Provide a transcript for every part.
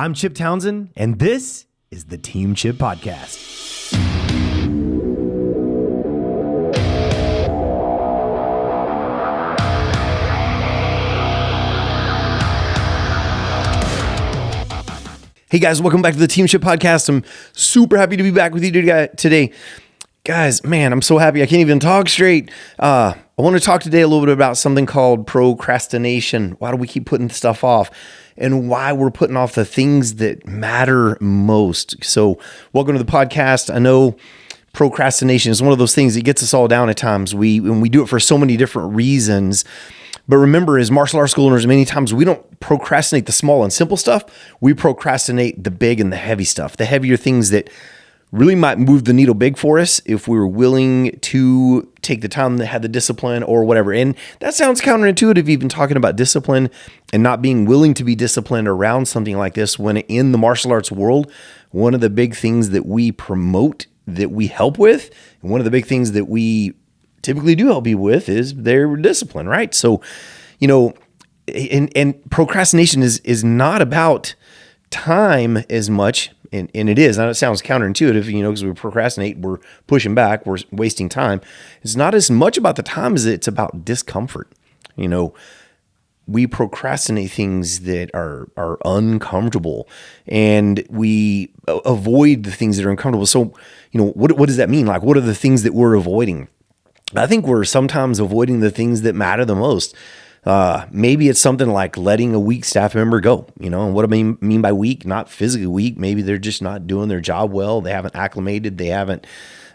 I'm Chip Townsend, and this is the Team Chip Podcast. Hey guys, welcome back to the Team Chip Podcast. I'm super happy to be back with you today. Guys, man, I'm so happy I can't even talk straight. I want to talk today a little bit about something called procrastination. Why do we keep putting stuff off? And why we're putting off the things that matter most. So welcome to the podcast. I know procrastination is one of those things that gets us all down at times. We do it for so many different reasons. But remember, as martial arts school owners, many times we don't procrastinate the small and simple stuff. We procrastinate the big and the heavy stuff, the heavier things that really might move the needle big for us if we were willing to take the time to have the discipline or whatever. And that sounds counterintuitive, even talking about discipline and not being willing to be disciplined around something like this, when in the martial arts world, one of the big things that we promote, that we help with, and one of the big things that we typically do help people with is their discipline, right? So, and procrastination is not about time as much. And it is. Now, it sounds counterintuitive, because we procrastinate, we're pushing back, we're wasting time. It's not as much about the time as it's about discomfort. We procrastinate things that are uncomfortable, and we avoid the things that are uncomfortable. So, what does that mean? Like, what are the things that we're avoiding? I think we're sometimes avoiding the things that matter the most. Maybe it's something like letting a weak staff member go, and what I mean by weak, not physically weak. Maybe they're just not doing their job well. They haven't acclimated. They haven't,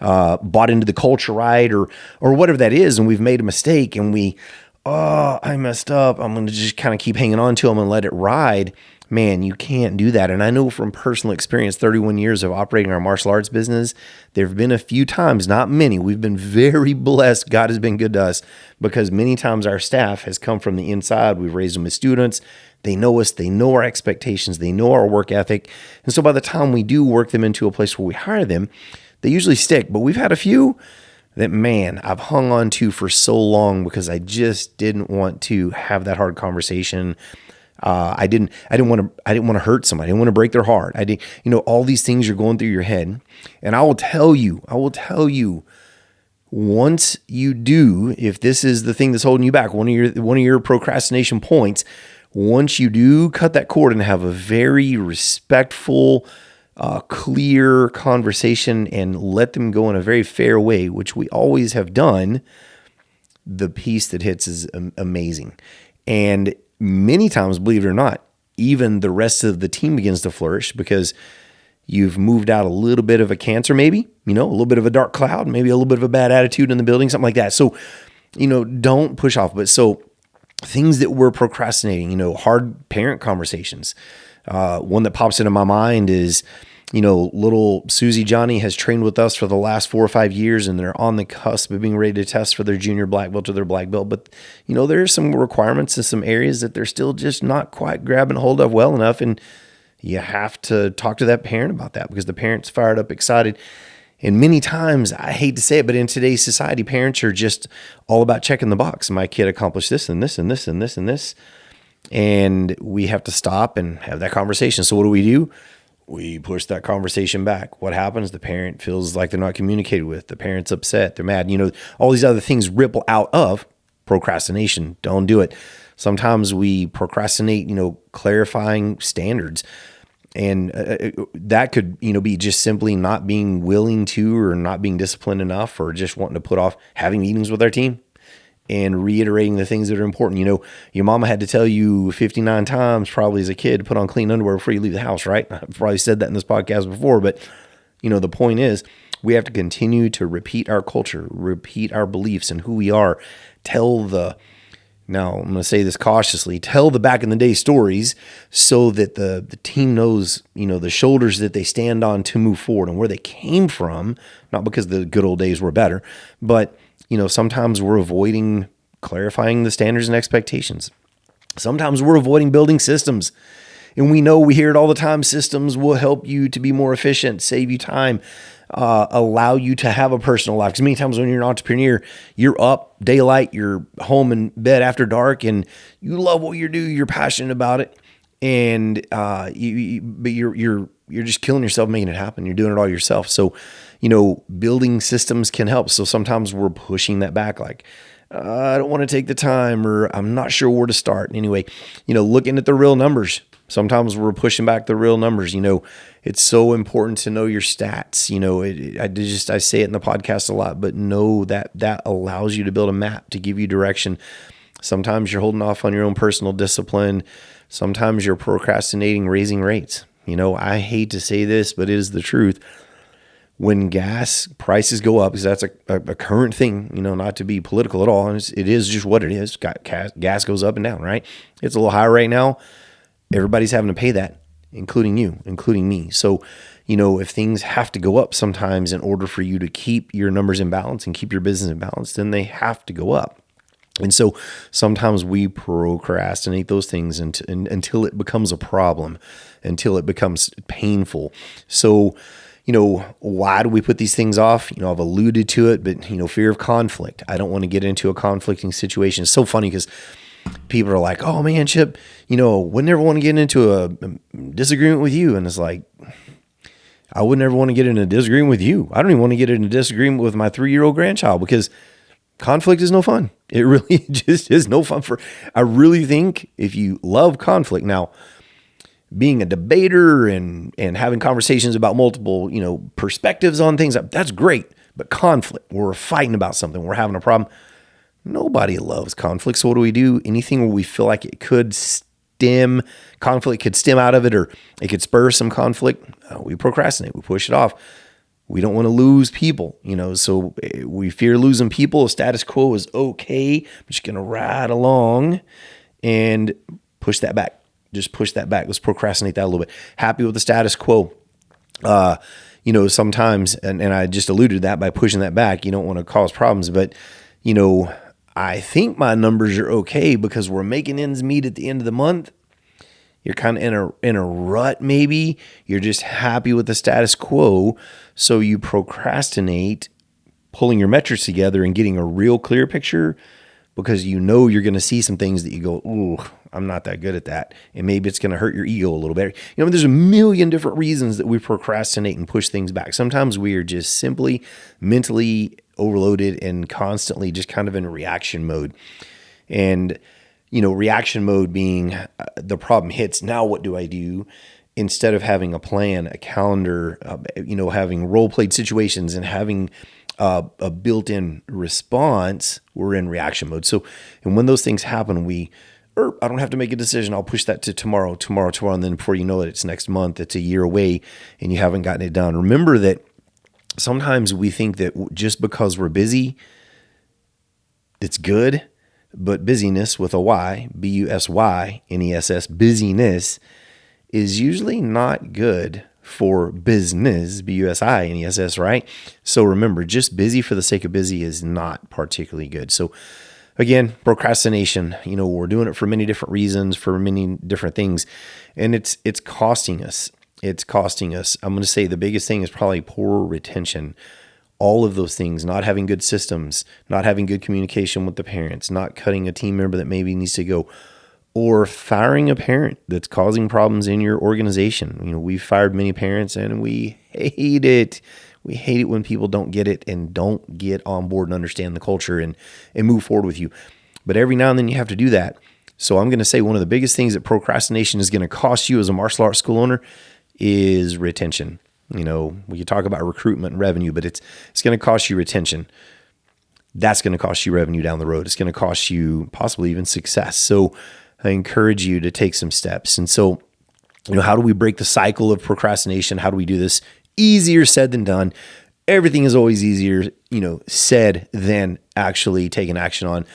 bought into the culture right, or whatever that is. And we've made a mistake and I messed up. I'm going to just kind of keep hanging on to them and let it ride. Man, you can't do that. And I know from personal experience, 31 years of operating our martial arts business, there have been a few times, not many. We've been very blessed. God has been good to us, because many times our staff has come from the inside. We've raised them as students. They know us. They know our expectations. They know our work ethic. And so by the time we do work them into a place where we hire them, they usually stick. But we've had a few that, man, I've hung on to for so long because I just didn't want to have that hard conversation. I didn't want to hurt somebody. I didn't want to break their heart. All these things are going through your head. And I will tell you, once you do, if this is the thing that's holding you back, one of your procrastination points, once you do cut that cord and have a very respectful, clear conversation and let them go in a very fair way, which we always have done, the piece that hits is amazing. And many times, believe it or not, even the rest of the team begins to flourish because you've moved out a little bit of a cancer, maybe, a little bit of a dark cloud, maybe a little bit of a bad attitude in the building, something like that. So, don't push off. But so things that we're procrastinating, hard parent conversations. One that pops into my mind is, little Susie Johnny has trained with us for the last 4 or 5 years, and they're on the cusp of being ready to test for their junior black belt or their black belt. But, there are some requirements in some areas that they're still just not quite grabbing hold of well enough. And you have to talk to that parent about that, because the parent's fired up, excited. And many times, I hate to say it, but in today's society, parents are just all about checking the box. My kid accomplished this and this and this and this and this. And we have to stop and have that conversation. So what do? We push that conversation back. What happens? The parent feels like they're not communicated with. The parent's upset. They're mad. All these other things ripple out of procrastination. Don't do it. Sometimes we procrastinate, clarifying standards. And that could, be just simply not being willing to, or not being disciplined enough, or just wanting to put off having meetings with our team and reiterating the things that are important. Your mama had to tell you 59 times probably as a kid to put on clean underwear before you leave the house, right? I've probably said that in this podcast before, but the point is, we have to continue to repeat our culture, repeat our beliefs and who we are. Now I'm going to say this cautiously, tell the back in the day stories so that the team knows, the shoulders that they stand on to move forward and where they came from, not because the good old days were better, but sometimes we're avoiding clarifying the standards and expectations. Sometimes we're avoiding building systems. And we hear it all the time. Systems will help you to be more efficient, save you time, allow you to have a personal life. Because many times when you're an entrepreneur, you're up daylight, you're home in bed after dark, and you love what you do, you're passionate about it. and but you're just killing yourself making it happen. You're doing it all yourself. So, building systems can help. So sometimes we're pushing that back, like, I don't want to take the time, or I'm not sure where to start. Anyway, looking at the real numbers. Sometimes we're pushing back the real numbers. It's so important to know your stats. I say it in the podcast a lot, but know that allows you to build a map to give you direction. Sometimes you're holding off on your own personal discipline. Sometimes you're procrastinating raising rates. I hate to say this, but it is the truth. When gas prices go up, because that's a current thing, not to be political at all. And it is just what it is. Gas goes up and down, right? It's a little high right now. Everybody's having to pay that, including you, including me. So, if things have to go up sometimes in order for you to keep your numbers in balance and keep your business in balance, then they have to go up. And so sometimes we procrastinate those things until it becomes a problem, until it becomes painful. So, why do we put these things off? I've alluded to it, but, fear of conflict. I don't want to get into a conflicting situation. It's so funny because people are like, oh man, Chip, would never want to get into a disagreement with you. And it's like, I would never want to get in a disagreement with you. I don't even want to get in a disagreement with my 3-year-old grandchild, because conflict is no fun. It really just is no fun. I really think if you love conflict, now being a debater and having conversations about multiple, perspectives on things, that's great. But conflict, we're fighting about something, we're having a problem. Nobody loves conflict. So what do? Anything where we feel like it could conflict could stem out of it, or it could spur some conflict, we procrastinate, we push it off. We don't want to lose people, so we fear losing people. Status quo is okay. I'm just going to ride along and push that back. Just push that back. Let's procrastinate that a little bit. Happy with the status quo. Sometimes, and I just alluded to that by pushing that back, you don't want to cause problems, but, I think my numbers are okay because we're making ends meet at the end of the month. You're kind of in a rut, maybe. You're just happy with the status quo. So you procrastinate pulling your metrics together and getting a real clear picture, because you're going to see some things that you go, ooh, I'm not that good at that. And maybe it's going to hurt your ego a little bit. There's a million different reasons that we procrastinate and push things back. Sometimes we are just simply mentally overloaded and constantly just kind of in reaction mode. And reaction mode being the problem hits. Now what do I do? Instead of having a plan, a calendar, having role-played situations and having a built-in response, we're in reaction mode. So, and when those things happen, I don't have to make a decision. I'll push that to tomorrow. And then before you know it, it's next month. It's a year away and you haven't gotten it done. Remember that sometimes we think that just because we're busy, it's good. But busyness with a Y, B-U-S-Y-N-E-S-S, busyness is usually not good for business, B-U-S-I-N-E-S-S, right? So remember, just busy for the sake of busy is not particularly good. So again, procrastination, we're doing it for many different reasons, for many different things, and it's costing us. It's costing us. I'm going to say the biggest thing is probably poor retention. All of those things, not having good systems, not having good communication with the parents, not cutting a team member that maybe needs to go, or firing a parent that's causing problems in your organization. We've fired many parents and we hate it. We hate it when people don't get it and don't get on board and understand the culture and move forward with you. But every now and then you have to do that. So I'm going to say one of the biggest things that procrastination is going to cost you as a martial arts school owner is retention. We can talk about recruitment and revenue, but it's going to cost you retention. That's going to cost you revenue down the road. It's going to cost you possibly even success. So I encourage you to take some steps. And so, how do we break the cycle of procrastination? How do we do this? Easier said than done. Everything is always easier, said than actually taking action on.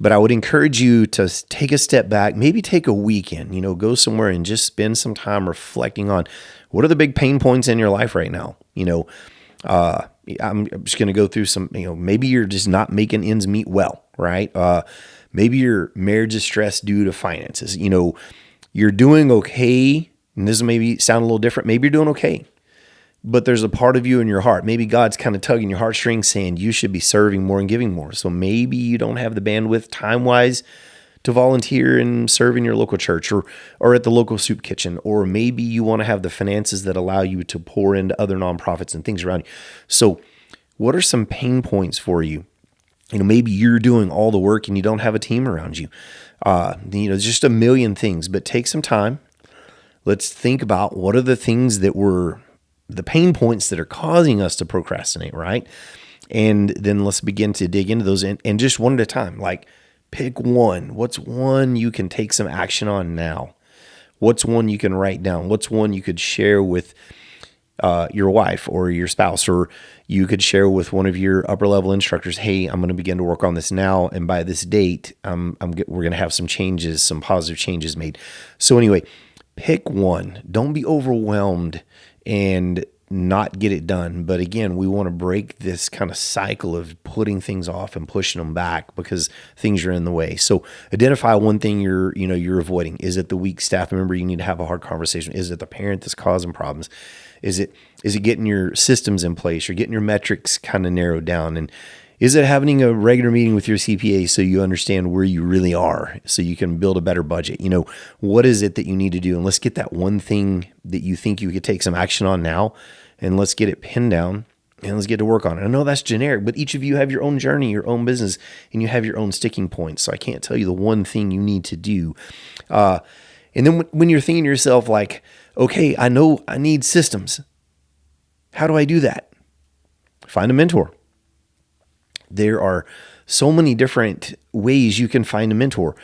But I would encourage you to take a step back, maybe take a weekend, go somewhere and just spend some time reflecting on what are the big pain points in your life right now. I'm just going to go through some, maybe you're just not making ends meet well, right? Maybe your marriage is stressed due to finances. You're doing okay. And this maybe sound a little different. Maybe you're doing okay, but there's a part of you in your heart. Maybe God's kind of tugging your heartstrings saying you should be serving more and giving more. So maybe you don't have the bandwidth time-wise to volunteer and serve in your local church or at the local soup kitchen, or maybe you want to have the finances that allow you to pour into other nonprofits and things around you. So what are some pain points for you? Maybe you're doing all the work and you don't have a team around you. Just a million things, but take some time. Let's think about what are the things that were the pain points that are causing us to procrastinate, right? And then let's begin to dig into those and just one at a time. Like, pick one. What's one you can take some action on now? What's one you can write down? What's one you could share with your wife or your spouse, or you could share with one of your upper level instructors? Hey, I'm going to begin to work on this now, and by this date, we're going to have some changes, some positive changes made. So anyway, pick one. Don't be overwhelmed and not get it done. But again, we want to break this kind of cycle of putting things off and pushing them back because things are in the way. So identify one thing you're avoiding. Is it the weak staff member you need to have a hard conversation? Is it the parent that's causing problems? Is it getting your systems in place or getting your metrics kind of narrowed down? And is it having a regular meeting with your CPA so you understand where you really are so you can build a better budget? What is it that you need to do? And let's get that one thing that you think you could take some action on now, and let's get it pinned down and let's get to work on it. I know that's generic, but each of you have your own journey, your own business, and you have your own sticking points. So I can't tell you the one thing you need to do. And then when you're thinking to yourself like, okay, I know I need systems. How do I do that? Find a mentor. There are so many different ways you can find a mentor.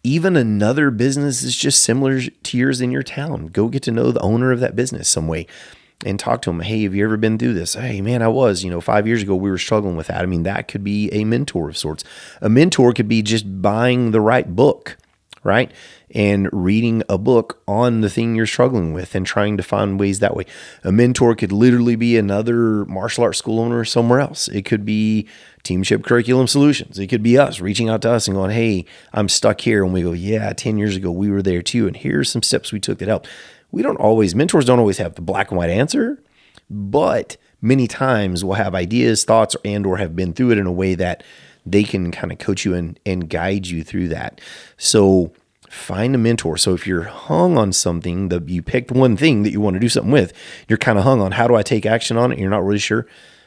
Even another business is just similar to yours in your town. Go get to know the owner of that business some way and talk to them. Hey, have you ever been through this? Hey, man, I was, 5 years ago, we were struggling with that. I mean, that could be a mentor of sorts. A mentor could be just buying the right book, right? And reading a book on the thing you're struggling with and trying to find ways that way. A mentor could literally be another martial arts school owner somewhere else. It could be Teamship Curriculum Solutions. It could be us reaching out to us and going, hey, I'm stuck here. And we go, yeah, 10 years ago, we were there too. And here's some steps we took that helped. Mentors don't always have the black and white answer, but many times we'll have ideas, thoughts, or have been through it in a way that they can kind of coach you and guide you through that. So find a mentor. So if you're hung on something, that you picked one thing that you want to do something with, you're kind of hung on how do I take action on it? And you're not really sure.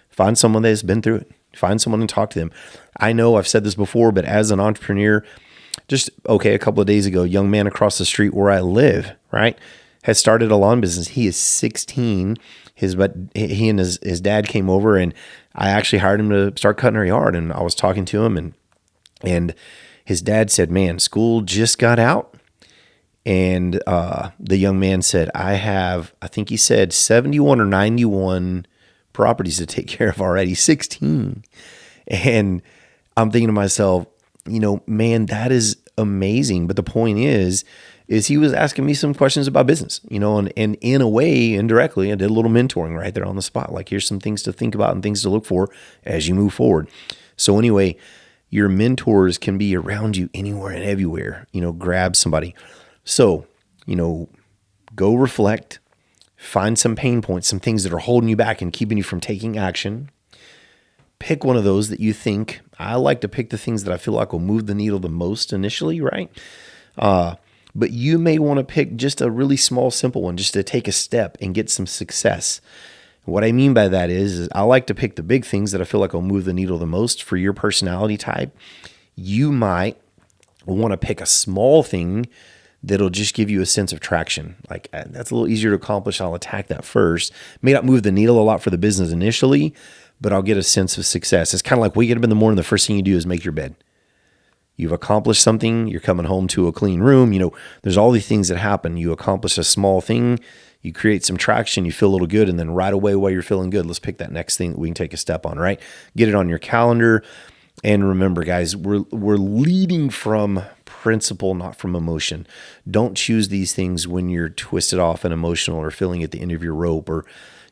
Find someone that has been through it. Find someone and talk to them. I know I've said this before, but as an entrepreneur, a couple of days ago, a young man across the street where I live, right, has started a lawn business. He is 16. He and his dad came over, and I actually hired him to start cutting our yard. And I was talking to him, and his dad said, man, school just got out. And the young man said, I think he said 71 or 91 properties to take care of already, 16. And I'm thinking to myself, man, that is amazing. But the point is he was asking me some questions about business, and in a way, indirectly, I did a little mentoring right there on the spot. Like, here's some things to think about and things to look for as you move forward. So anyway, your mentors can be around you anywhere and everywhere. Grab somebody. So, go reflect, find some pain points, some things that are holding you back and keeping you from taking action. Pick one of those that you think. I like to pick the things that I feel like will move the needle the most initially, right? But you may want to pick just a really small, simple one just to take a step and get some success. What I mean by that is I like to pick the big things that I feel like will move the needle the most for your personality type. You might want to pick a small thing that'll just give you a sense of traction. Like, that's a little easier to accomplish. I'll attack that first. May not move the needle a lot for the business initially, but I'll get a sense of success. It's kind of like waking up in the morning, the first thing you do is make your bed. You've accomplished something. You're coming home to a clean room. There's all these things that happen. You accomplish a small thing. You create some traction. You feel a little good. And then right away while you're feeling good, let's pick that next thing that we can take a step on, right? Get it on your calendar. And remember, guys, we're leading from principle, not from emotion. Don't choose these things when you're twisted off and emotional or feeling at the end of your rope, or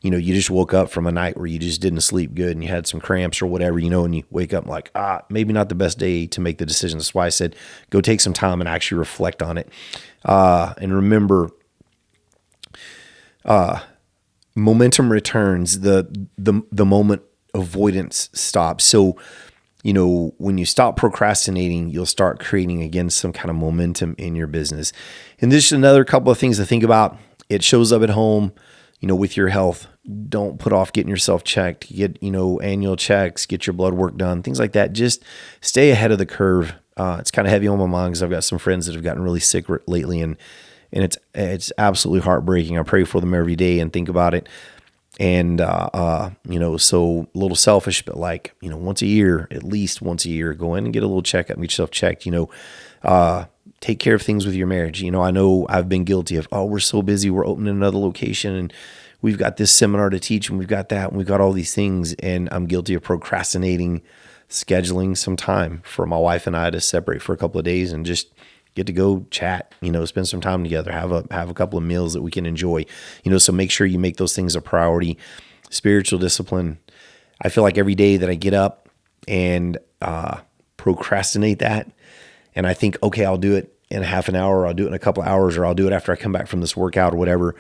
you just woke up from a night where you just didn't sleep good and you had some cramps or whatever, and you wake up like, maybe not the best day to make the decision. That's why I said, go take some time and actually reflect on it. And remember, momentum returns the moment avoidance stops. So when you stop procrastinating, you'll start creating again some kind of momentum in your business. And this is another couple of things to think about. It shows up at home, with your health. Don't put off getting yourself checked. Get, annual checks, get your blood work done, things like that. Just stay ahead of the curve. It's kind of heavy on my mind because I've got some friends that have gotten really sick lately, and it's absolutely heartbreaking. I pray for them every day and think about it. And, so a little selfish, but once a year, at least once a year, go in and get a little checkup, get yourself checked, take care of things with your marriage. I know I've been guilty of, we're so busy. We're opening another location and we've got this seminar to teach and we've got that and we've got all these things. And I'm guilty of procrastinating, scheduling some time for my wife and I to separate for a couple of days and just get to go chat, spend some time together, have a couple of meals that we can enjoy, so make sure you make those things a priority. Spiritual discipline. I feel like every day that I get up and procrastinate that, and I think, okay, I'll do it in a half an hour, or I'll do it in a couple of hours, or I'll do it after I come back from this workout or whatever.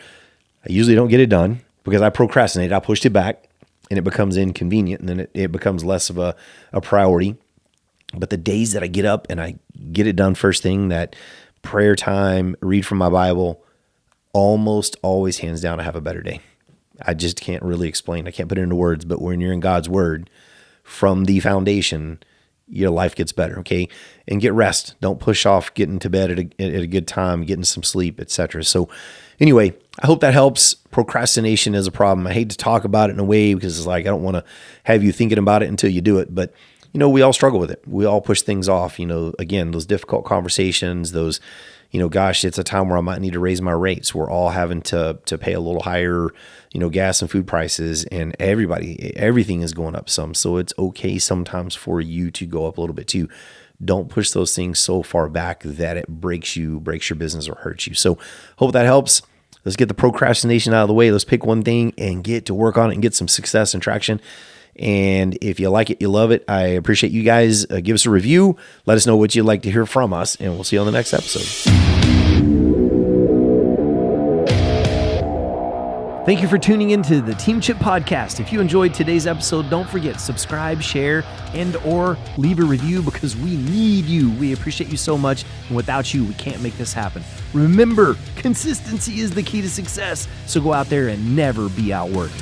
I usually don't get it done because I procrastinated. I pushed it back and it becomes inconvenient, and then it becomes less of a priority. But the days that I get up and I get it done first thing, that prayer time, read from my Bible, almost always hands down, I have a better day. I just can't really explain. I can't put it into words, but when you're in God's word from the foundation, your life gets better, okay? And get rest. Don't push off getting to bed at a good time, getting some sleep, etc. So anyway, I hope that helps. Procrastination is a problem. I hate to talk about it in a way because it's like I don't want to have you thinking about it until you do it, but we all struggle with it. We all push things off, again, those difficult conversations, those, gosh, it's a time where I might need to raise my rates. We're all having to pay a little higher, gas and food prices, and everything is going up some. So it's okay sometimes for you to go up a little bit too. Don't push those things so far back that it breaks your business or hurts you. So hope that helps. Let's get the procrastination out of the way. Let's pick one thing and get to work on it and get some success and traction. And if you like it, you love it, I appreciate you guys. Give us a review. Let us know what you'd like to hear from us, and we'll see you on the next episode. Thank you for tuning into the Team Chip Podcast. If you enjoyed today's episode, don't forget, subscribe, share, and or leave a review because we need you. We appreciate you so much, and without you, we can't make this happen. Remember, consistency is the key to success, so go out there and never be outworked.